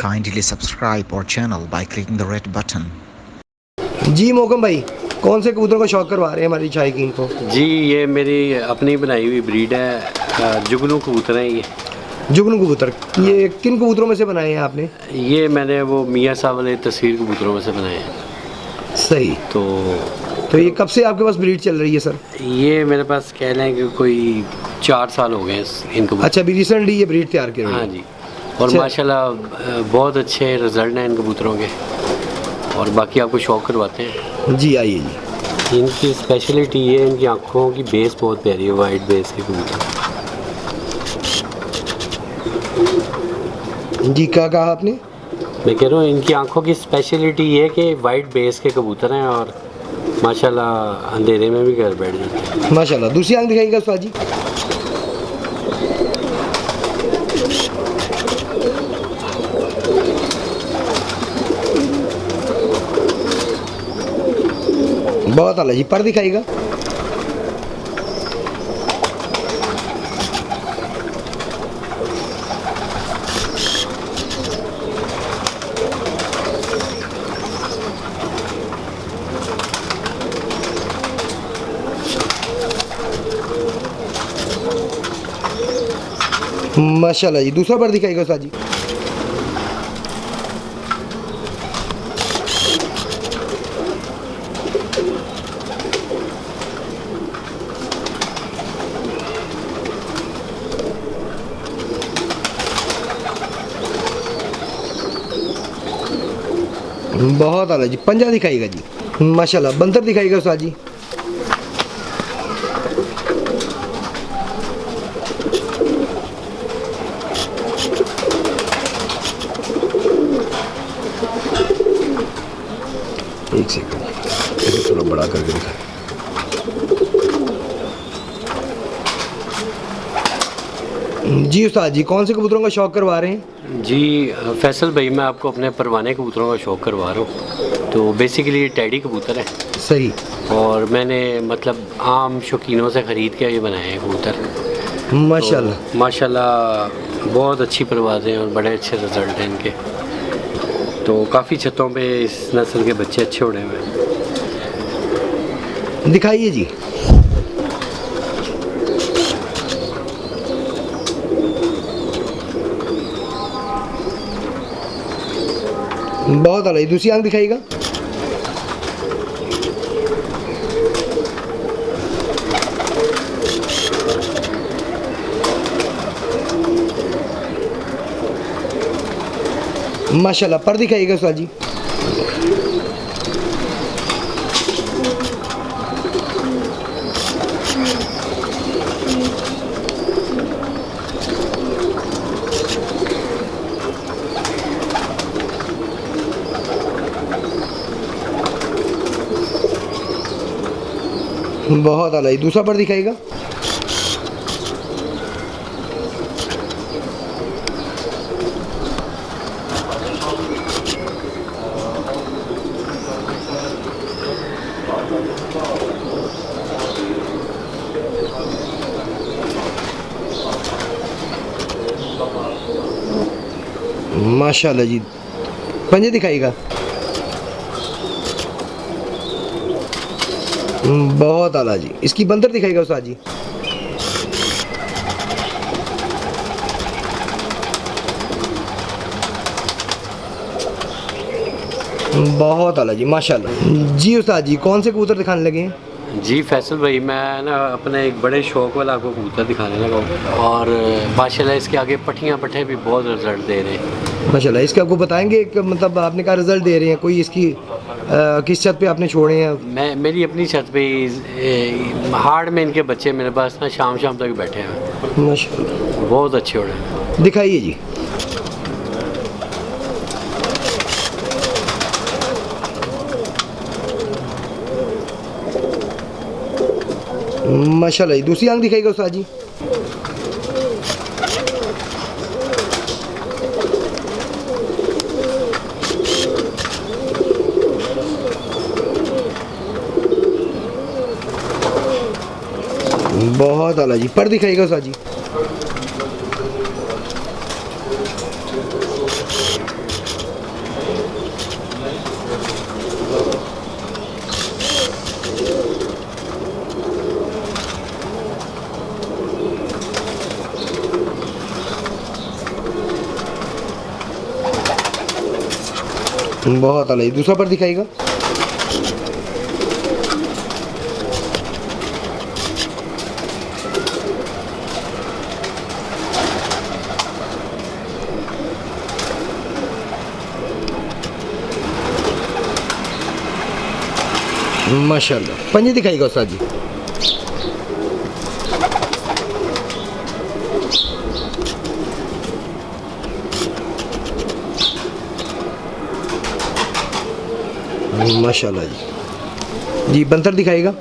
Kindly subscribe our channel by clicking the red button. जी मोहकम भाई, कौन से कबूतरों का शौक करवा रहे हैं हमारी शायकीन को? जी ये मेरी अपनी बनाई हुई ब्रीड है, जुगनू कबूतर हैं ये। जुगनू कबूतर, ये किन कबूतरों में से बनाए हैं आपने? ये मैंने वो मियाँ साहब वाले तस्वीर कबूतरों में से बनाए हैं। सही। तो ये कब से आपके पास ब्रीड चल रही है सर? ये मेरे पास कह लें कि कोई 4 साल हो गए इन कबूतर। अच्छा, अभी रिसेंटली ये ब्रीड तैयार की? हाँ जी, और अच्छा। माशाल्लाह बहुत अच्छे रिजल्ट हैं इन कबूतरों के, और बाकी आपको शौक करवाते हैं। जी आइए जी। इनकी स्पेशलिटी ये है, इनकी आँखों की बेस बहुत प्यारी है, वाइट बेस के कबूतर। जी क्या कहा आपने? मैं कह रहा हूँ इनकी आंखों की स्पेशलिटी ये है कि वाइट बेस के कबूतर हैं, और माशाल्लाह अंधेरे में भी घर बैठ जाते हैं। माशाल्लाह। दूसरी आंख दिखाइएगा उस्ताद जी। बहुत आला जी। पर दिखाइएगा। माशाल्लाह जी। दूसरा पर दिखाइएगा उस्ताद जी। बहुत आला जी। पंजा दिखाइएगा जी। माशाल्लाह। बंदर दिखाइएगा उस्ताद जी। एक सेकंड, इसे थोड़ा बड़ा करके दिखा। जी उस्ताद जी, कौन से कबूतरों का शौक करवा रहे हैं? जी फैसल भाई, मैं आपको अपने परवाने कबूतरों का शौक़ करवा रहा हूँ। तो बेसिकली टैडी कबूतर है। सही। और मैंने मतलब आम शौकीनों से ख़रीद के ये बनाए हैं कबूतर। माशाल्लाह। तो माशाल्लाह बहुत अच्छी परवाज़ें हैं और बड़े अच्छे रिज़ल्ट हैं इनके। तो काफ़ी छतों पे इस नस्ल के बच्चे अच्छे उड़े हुए हैं। दिखाइए जी। बहुत आला। दूसरी आंख दिखाइएगा। माशाल्लाह। पर दिखाइएगा उस्ताद जी। बहुत आला। दूसरा पर दिखाइएगा। माशाल्लाह जी। पंजे दिखाइएगा। बहुत आला जी। इसकी बंदर दिखाइएगा उस्ताद जी। बहुत आला जी। माशाल्लाह जी। उस्ताद जी, कौन से कबूतर दिखाने लगे हैं? जी फैसल भाई, मैं ना अपने एक बड़े शौक़ वाला आपको कबूतर दिखाने लगा हूँ, और माशाल्लाह इसके आगे पट्टियाँ पट्टे भी बहुत रिजल्ट दे रहे हैं। माशाल्लाह। इसके आपको बताएंगे कि मतलब आपने कहा रिजल्ट दे रहे हैं, कोई इसकी किस छत पे आपने छोड़े हैं? मैं मेरी अपनी छत पे हार्ड में इनके बच्चे मेरे पास ना शाम तक बैठे हैं। माशाल्लाह। बहुत अच्छे उड़े हैं। दिखाइए जी। माशाल्लाह। दूसरी आंख दिखाइएगा उस्ताद जी। बहुत आला जी। पर दिखाइएगा उस्ताद जी। बहुत अलग। दूसरा पर दिखाएगा। माशाल्लाह। पंजे दिखाएगा उस्ताद जी। माशाल्लाह जी। जी बंतर दिखाएगा।